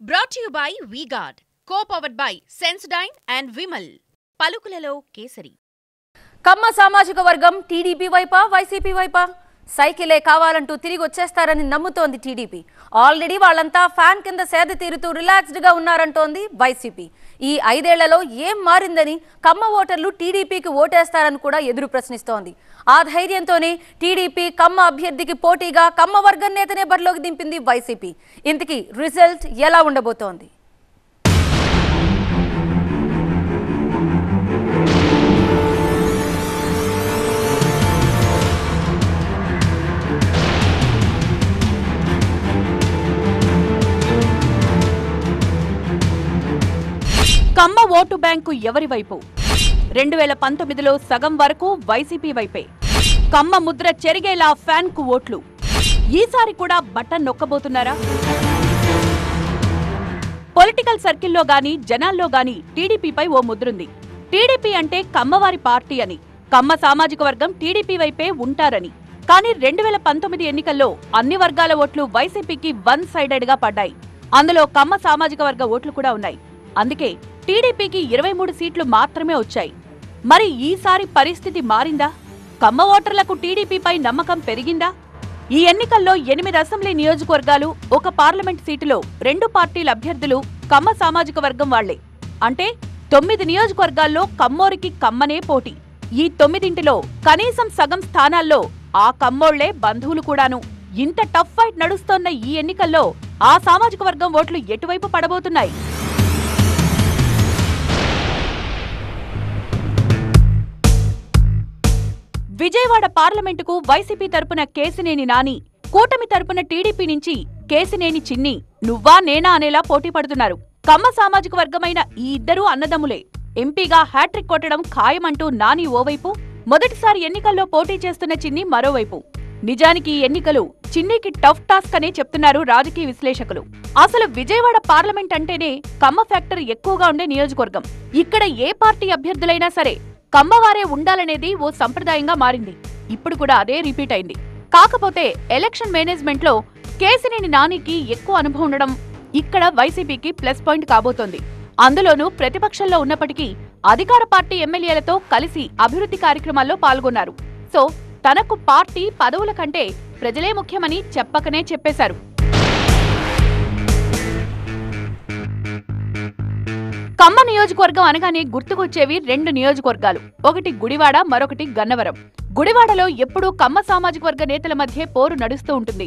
Brought to you by V-Guard, co-powered by Sensodyne and Vimal. పలుకులలో kesari. కమ్మ సామాజిక వర్గం TDP వైపా YCP వైపా సైకిలే కావాలంటూ తిరిగి వచ్చేస్తారని నమ్ముతోంది టీడీపీ. ఆల్రెడీ వాళ్ళంతా ఫ్యాన్ కింద సేద తీరుతూ రిలాక్స్డ్ గా ఉన్నారంటోంది వైసీపీ. ఈ 5 ఏళ్లలో ఏం మారిందని కమ్మ ఓటర్లు టీడీపీకి ఓటేస్తారని కూడా ఎదురు ప్రశ్నిస్తోంది. ఆ ధైర్యంతోనే టీడీపీ కమ్మ అభ్యర్థికి పోటీగా కమ్మ వర్గం నేతనే బరిలోకి దింపింది వైసీపీ. ఇంతకీ రిజల్ట్ ఎలా ఉండబోతోంది? కమ్మ ఓటు బ్యాంకు ఎవరి వైపు? 2019లో సగం వరకు వైసీపీ వైపే. కమ్మ ముద్ర చెరిగేలా ఫ్యాన్ కు ఓట్లు. ఈసారి కూడా బటన్ నొక్కబోతున్నారా? పొలిటికల్ సర్కిల్లో గాని జనాల్లో గాని టీడీపీపై ఓ ముద్రుంది. టీడీపీ అంటే కమ్మవారి పార్టీ అని, కమ్మ సామాజిక వర్గం టీడీపీ వైపే ఉంటారని. కానీ 2019 ఎన్నికల్లో అన్ని వర్గాల ఓట్లు వైసీపీకి వన్ సైడెడ్ గా పడ్డాయి. అందులో కమ్మ సామాజిక వర్గ ఓట్లు కూడా ఉన్నాయి. అందుకే టీడీపీకి 23 సీట్లు మాత్రమే వచ్చాయి. మరి ఈసారి పరిస్థితి మారిందా? కమ్మ ఓటర్లకు టీడీపీపై నమ్మకం పెరిగిందా? ఈ ఎన్నికల్లో 8 అసెంబ్లీ నియోజకవర్గాలు, 1 పార్లమెంట్ సీటులో 2 పార్టీల అభ్యర్థులు కమ్మ సామాజిక వర్గం వాళ్లే. అంటే 9 నియోజకవర్గాల్లో కమ్మోరికి కమ్మనే పోటీ. ఈ 9 కనీసం సగం స్థానాల్లో ఆ కమ్మోళ్లే బంధువులు కూడాను. ఇంత టఫ్ ఫైట్ నడుస్తోన్న ఈ ఎన్నికల్లో ఆ సామాజిక వర్గం ఓట్లు ఎటువైపు పడబోతున్నాయి? విజయవాడ పార్లమెంటుకు వైసీపీ తరపున కేశినేని నాని, కూటమి తరపున టీడీపీ నుంచి కేశినేని చిన్ని నువ్వా నేనా అనేలా పోటీ పడుతున్నారు. కమ్మ సామాజిక వర్గమైన ఈ ఇద్దరూ అన్నదమ్ములే. ఎంపీగా హ్యాట్రిక్ కొట్టడం ఖాయమంటూ నాని ఓవైపు, మొదటిసారి ఎన్నికల్లో పోటీ చేస్తున్న చిన్ని మరోవైపు. నిజానికి ఈ ఎన్నికలు చిన్నికి టఫ్ టాస్క్ అనే చెప్తున్నారు రాజకీయ విశ్లేషకులు. అసలు విజయవాడ పార్లమెంట్ అంటేనే కమ్మ ఫ్యాక్టర్ ఎక్కువగా ఉండే నియోజకవర్గం. ఇక్కడ ఏ పార్టీ అభ్యర్థులైనా సరే కమ్మవారే ఉండాలనేది ఓ సంప్రదాయంగా మారింది. ఇప్పుడు కూడా అదే రిపీట్ అయింది. కాకపోతే ఎలక్షన్ మేనేజ్మెంట్ లో కేశినేని నానికి ఎక్కువ అనుభవం ఉండడం ఇక్కడ వైసీపీకి ప్లస్ పాయింట్ కాబోతోంది. అందులోనూ ప్రతిపక్షంలో ఉన్నప్పటికీ అధికార పార్టీ ఎమ్మెల్యేలతో కలిసి అభివృద్ధి కార్యక్రమాల్లో పాల్గొన్నారు. సో తనకు పార్టీ పదవుల కంటే ప్రజలే ముఖ్యమని చెప్పకనే చెప్పేశారు. కమ్మ నియోజకవర్గం అనగానే గుర్తుకొచ్చేవి 2 నియోజకవర్గాలు. ఒకటి గుడివాడ, మరొకటి గన్నవరం. గుడివాడలో ఎప్పుడూ కమ్మ సామాజిక వర్గ నేతల మధ్య పోరు నడుస్తూ ఉంటుంది.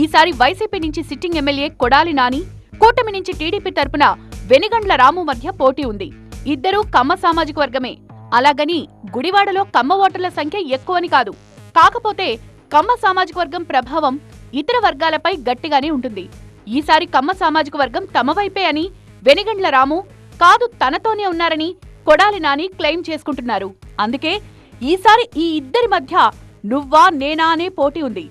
ఈసారి వైసీపీ నుంచి సిట్టింగ్ ఎమ్మెల్యే కొడాలి నాని, కూటమి నుంచి టీడీపీ తరపున వెనిగండ్ల రాము మధ్య పోటీ ఉంది. ఇద్దరూ కమ్మ సామాజిక వర్గమే. అలాగని గుడివాడలో కమ్మ ఓటర్ల సంఖ్య ఎక్కువని కాదు. కాకపోతే కమ్మ సామాజిక వర్గం ప్రభావం ఇతర వర్గాలపై గట్టిగానే ఉంటుంది. ఈసారి కమ్మ సామాజిక వర్గం తమ వైపే అని వెనిగండ్ల రాము, కాదు తనతోనే ఉన్నారని కొడాలి నాని క్లెయిమ్ చేసుకుంటున్నారు. అందుకే ఈసారి ఈ ఇద్దరి మధ్య నువ్వా నేనా అనే పోటీ ఉంది.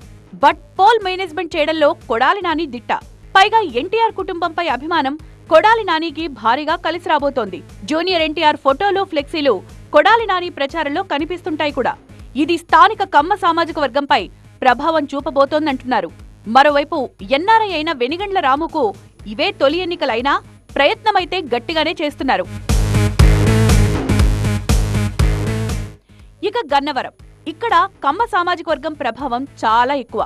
బట్ పోల్ మేనేజ్మెంట్ చేయడంలో కొడాలి నాని దిట్ట. పైగా ఎన్టీఆర్ కుటుంబంపై అభిమానం కొడాలి నానికి భారీగా కలిసి రాబోతోంది. జూనియర్ ఎన్టీఆర్ ఫోటోలు, ఫ్లెక్సీలు కొడాలి నాని ప్రచారంలో కనిపిస్తుంటాయి కూడా. ఇది స్థానిక కమ్మ సామాజిక వర్గంపై ప్రభావం చూపబోతోందంటున్నారు. మరోవైపు ఎన్ఆర్ఐ అయిన వెనిగండ్ల రాముకు ఇవే తొలి ఎన్నికలైనా ప్రయత్నమైతే గట్టిగానే చేస్తున్నారు. ఇక గన్నవరం. ఇక్కడ కమ్మ సామాజిక వర్గం ప్రభావం చాలా ఎక్కువ.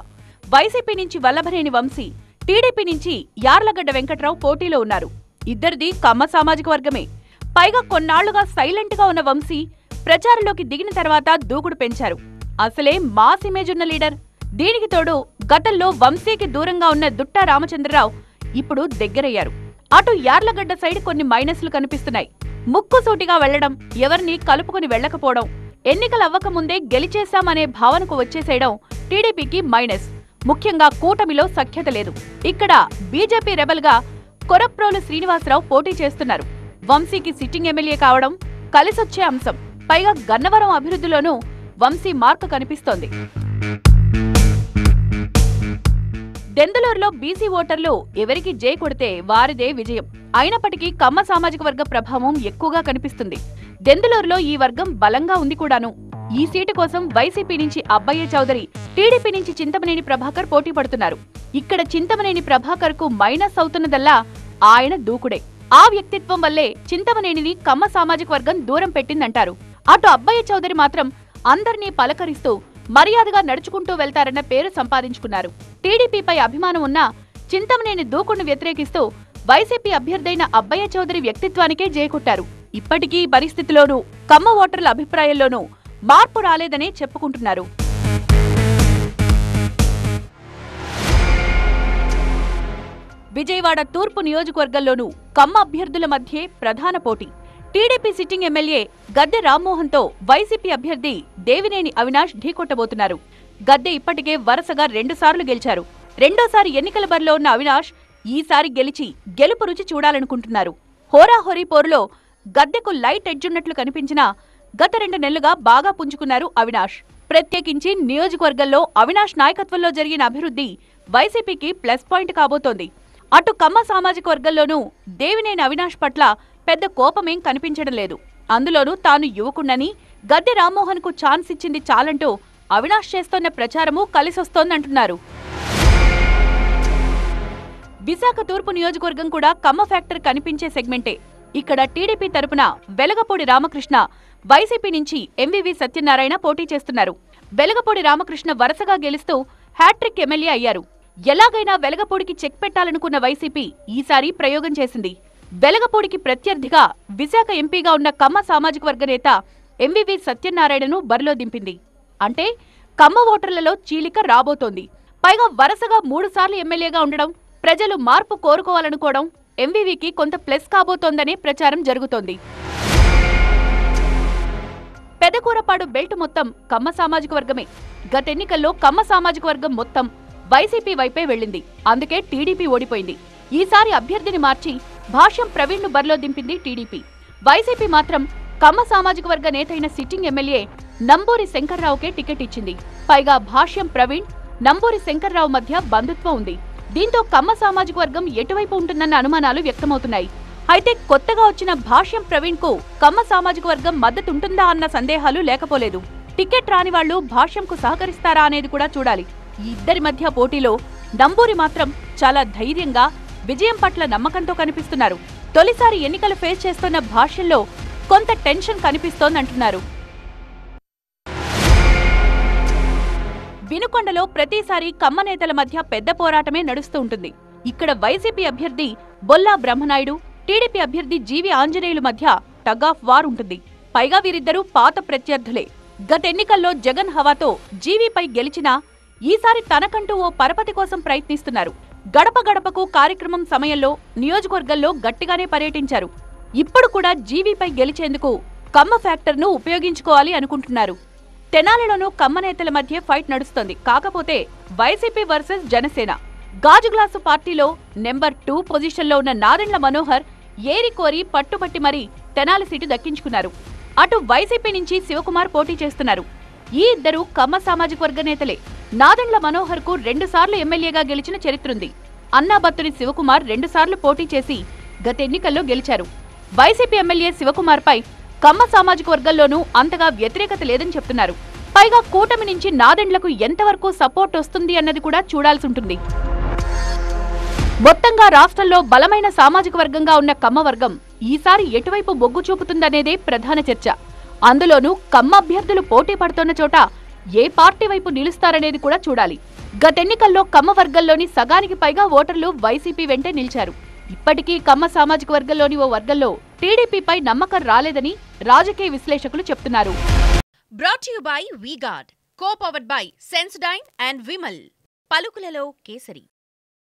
వైసీపీ నుంచి వల్లభనేని వంశీ, టీడీపీ నుంచి యార్లగడ్డ వెంకట్రావు పోటీలో ఉన్నారు. ఇద్దరిది కమ్మ సామాజిక వర్గమే. పైగా కొన్నాళ్లుగా సైలెంట్ గా ఉన్న వంశీ ప్రచారంలోకి దిగిన తర్వాత దూకుడు పెంచారు. అసలే మాస్ ఇమేజ్ ఉన్న లీడర్. దీనికి తోడు గతంలో వంశీకి దూరంగా ఉన్న దుట్టా రామచంద్రరావు ఇప్పుడు దగ్గరయ్యారు. అటు యార్లగడ్డ సైడ్ కొన్ని మైనస్లు కనిపిస్తున్నాయి. ముక్కుసూటిగా వెళ్లడం, ఎవరిని కలుపుకుని వెళ్లకపోవడం, ఎన్నికలవ్వకముందే గెలిచేశామనే భావనకు వచ్చేసేయడం టీడీపీకి మైనస్. ముఖ్యంగా కూటమిలో సఖ్యత లేదు. ఇక్కడ బీజేపీ రెబల్ గా కొరప్రోలు శ్రీనివాసరావు పోటీ చేస్తున్నారు. వంశీకి సిట్టింగ్ ఎమ్మెల్యే కావడం కలిసొచ్చే అంశం. పైగా గన్నవరం అభివృద్ధిలోనూ వంశీ మార్కు కనిపిస్తోంది. దెందులూరులో బీసీ ఓటర్లు ఎవరికి జై కొడితే వారిదే విజయం. అయినప్పటికీ కమ్మ సామాజిక వర్గ ప్రభావం ఎక్కువగా కనిపిస్తుంది. దెందులూరులో ఈ వర్గం బలంగా ఉంది కూడాను. ఈ సీటు కోసం వైసీపీ నుంచి అబ్బయ్య చౌదరి, టీడీపీ నుంచి చింతమనేని ప్రభాకర్ పోటీ పడుతున్నారు. ఇక్కడ చింతమనేని ప్రభాకర్ కు మైనస్ అవుతున్నదల్లా ఆయన దూకుడే. ఆ వ్యక్తిత్వం వల్లే చింతమనేనిని కమ్మ సామాజిక వర్గం దూరం పెట్టిందంటారు. అటు అబ్బయ్య చౌదరి మాత్రం అందర్నీ పలకరిస్తూ మర్యాదగా నడుచుకుంటూ వెళ్తారన్న పేరు సంపాదించుకున్నారు. టీడీపీపై అభిమానం ఉన్నా చింతమనేని దూకుడును వ్యతిరేకిస్తూ వైసీపీ అభ్యర్థైన అబ్బయ్య చౌదరి వ్యక్తిత్వానికే జయకొట్టారు. ఇప్పటికీ ఈ పరిస్థితిలోనూ కమ్మ ఓటర్ల అభిప్రాయంలోనూ మార్పు రాలేదనే చెప్పుకుంటున్నారు. విజయవాడ తూర్పు నియోజకవర్గంలోనూ కమ్మ అభ్యర్థుల మధ్యే ప్రధాన పోటీ. టీడీపీ సిట్టింగ్ ఎమ్మెల్యే గద్దె రామ్మోహన్తో వైసీపీ అభ్యర్థి దేవినేని అవినాష్ ఢీకొట్టబోతున్నారు. గద్దె ఇప్పటికే వరుసగా 2 సార్లు గెలిచారు. రెండోసారి ఎన్నికల బరిలో ఉన్న అవినాష్ ఈసారి గెలిచి గెలుపు రుచి చూడాలనుకుంటున్నారు. హోరాహోరీ పోరులో గద్దెకు లైట్ ఎడ్జున్నట్లు కనిపించినా గత 2 నెలలుగా బాగా పుంజుకున్నారు అవినాష్. ప్రత్యేకించి నియోజకవర్గంలో అవినాష్ నాయకత్వంలో జరిగిన అభివృద్ధి వైసీపీకి ప్లస్ పాయింట్ కాబోతోంది. అటు కమ్మ సామాజిక వర్గంలోనూ దేవినేని అవినాష్ పట్ల పెద్ద కోపమేం కనిపించడం లేదు. అందులోనూ తాను యువకుణ్ణని గద్దె రామ్మోహన్ కు ఛాన్స్ ఇచ్చింది చాలంటూ అవినాష్ చేస్తోన్న ప్రచారమూ కలిసొస్తోందంటున్నారు. విశాఖ తూర్పు నియోజకవర్గం కూడా కమ్మ ఫ్యాక్టర్ కనిపించే సెగ్మెంటే. ఇక్కడ టీడీపీ తరపున వెలగపూడి రామకృష్ణ, వైసీపీ నుంచి ఎంవివి సత్యనారాయణ పోటీ చేస్తున్నారు. వెలగపూడి రామకృష్ణ వరుసగా గెలుస్తూ హ్యాట్రిక్ ఎమ్మెల్యే అయ్యారు. ఎలాగైనా వెలగపూడికి చెక్ పెట్టాలనుకున్న వైసీపీ ఈసారి ప్రయోగం చేసింది. వెలగపూడికి ప్రత్యర్థిగా విశాఖ ఎంపీగా ఉన్న కమ్మ సామాజిక వర్గ నేత ఎంవివి సత్యనారాయణను బరిలో దింపింది. అంటే కమ్మ ఓటర్లలో చీలిక రాబోతోంది. పైగా వరుసగా 3 సార్లు ఎమ్మెల్యేగా ఉండడం, ప్రజలు మార్పు కోరుకోవాలనుకోవడం ఎంవివికి కొంత ప్లస్ కాబోతోందనే ప్రచారం జరుగుతోంది. పెదకూరపాడు బెల్ట్ మొత్తం కమ్మ సామాజిక వర్గమే. గతెన్నికల్లో కమ్మ సామాజిక వర్గం మొత్తం వైసీపీ వైపే వెళ్లింది. అందుకే టీడీపీ ఓడిపోయింది. ఈసారి అభ్యర్థిని మార్చి భాష్యం ప్రవీణ్ను బరిలో దింపింది టీడీపీ. వైసీపీ మాత్రం కమ్మ సామాజిక వర్గ నేతైన సిట్టింగ్ ఎమ్మెల్యే నంబూరి శంకర్రావుకే టికెట్ ఇచ్చింది. పైగా భాష్యం ప్రవీణ్, నంబూరి శంకర్రావు మధ్య బంధుత్వం ఉంది. దీంతో కమ్మ సామాజిక వర్గం ఎటువైపు ఉంటుందన్న అనుమానాలు వ్యక్తమవుతున్నాయి. అయితే కొత్తగా వచ్చిన భాష్యం ప్రవీణ్ కు కమ్మ సామాజిక వర్గం మద్దతుంటుందా అన్న సందేహాలు లేకపోలేదు. టికెట్ రాని వాళ్లు భాష్యంకు సహకరిస్తారా అనేది కూడా చూడాలి. ఈ ఇద్దరి మధ్య పోటీలో నంబూరి మాత్రం చాలా ధైర్యంగా విజయం పట్ల నమ్మకంతో కనిపిస్తున్నారు. తొలిసారి ఎన్నికలు ఫేస్ చేస్తున్న భాష్యంలో కొంత టెన్షన్ కనిపిస్తోందంటున్నారు. వినుకొండలో ప్రతిసారి కమ్మ నేతల మధ్య పెద్ద పోరాటమే నడుస్తూ ఉంటుంది. ఇక్కడ వైసీపీ అభ్యర్థి బొల్లా బ్రహ్మనాయుడు, టీడీపీ అభ్యర్థి జీవి ఆంజనేయుల మధ్య టగ్ ఆఫ్ వార్ ఉంటుంది. పైగా వీరిద్దరూ పాత ప్రత్యర్థులే. గత ఎన్నికల్లో జగన్ హవాతో జీవీపై గెలిచినా ఈసారి తనకంటూ ఓ పరపతి కోసం ప్రయత్నిస్తున్నారు. గడప గడపకు కార్యక్రమం సమయంలో నియోజకవర్గంలో గట్టిగానే పర్యటించారు. ఇప్పుడు కూడా జీవీపై గెలిచేందుకు కమ్మ ఫ్యాక్టర్ను ఉపయోగించుకోవాలి అనుకుంటున్నారు. తెనాలిలోనూ కమ్మ నేతల మధ్య ఫైట్ నడుస్తోంది. కాకపోతే వైసీపీ వర్సెస్ జనసేన. గాజు గ్లాసు పార్టీలో నెంబర్ 2 పొజిషన్లో ఉన్న నాదెండ్ల మనోహర్ ఏరికోరి పట్టుపట్టి మరీ తెనాలి సీటు దక్కించుకున్నారు. అటు వైసీపీ నుంచి శివకుమార్ పోటీ చేస్తున్నారు. ఈ ఇద్దరు కమ్మ సామాజిక వర్గ నేతలే. నాదెండ్ల మనోహర్ కు 2 సార్లు ఎమ్మెల్యేగా గెలిచిన చరిత్రుంది. అన్నాబత్తుని శివకుమార్ 2 సార్లు పోటీ చేసి గత ఎన్నికల్లో గెలిచారు. వైసీపీ ఎమ్మెల్యే శివకుమార్ పై కమ్మ సామాజిక వర్గంలోనూ అంతగా వ్యతిరేకత లేదని చెప్తున్నారు. పైగా కూటమి నుంచి నాదెండ్లకు ఎంతవరకు సపోర్ట్ వస్తుంది అన్నది కూడా చూడాల్సి ఉంటుంది. మొత్తంగా రాష్ట్రంలో బలమైన సామాజిక వర్గంగా ఉన్న కమ్మ వర్గం ఈసారి ఎటువైపు మొగ్గు చూపుతుందనేదే ప్రధాన చర్చ. అందులోనూ కమ్మ అభ్యర్థులు పోటీ పడుతున్న చోట ఏ పార్టీ వైపు నిలుస్తారనేది కూడా చూడాలి. గతెన్నికల్లో కమ్మ వర్గంలోని సగానికి పైగా ఓటర్లు వైసీపీ వెంటే నిలిచారు. ఇప్పటికీ కమ్మ సామాజిక వర్గంలోని ఓ వర్గంలో టీడీపీపై నమ్మకం రాలేదని రాజకీయ విశ్లేషకులు చెప్తున్నారు. Brought you by VGuard, co powered by Sensodyne and Vimal. పలుకులలో కేసరి.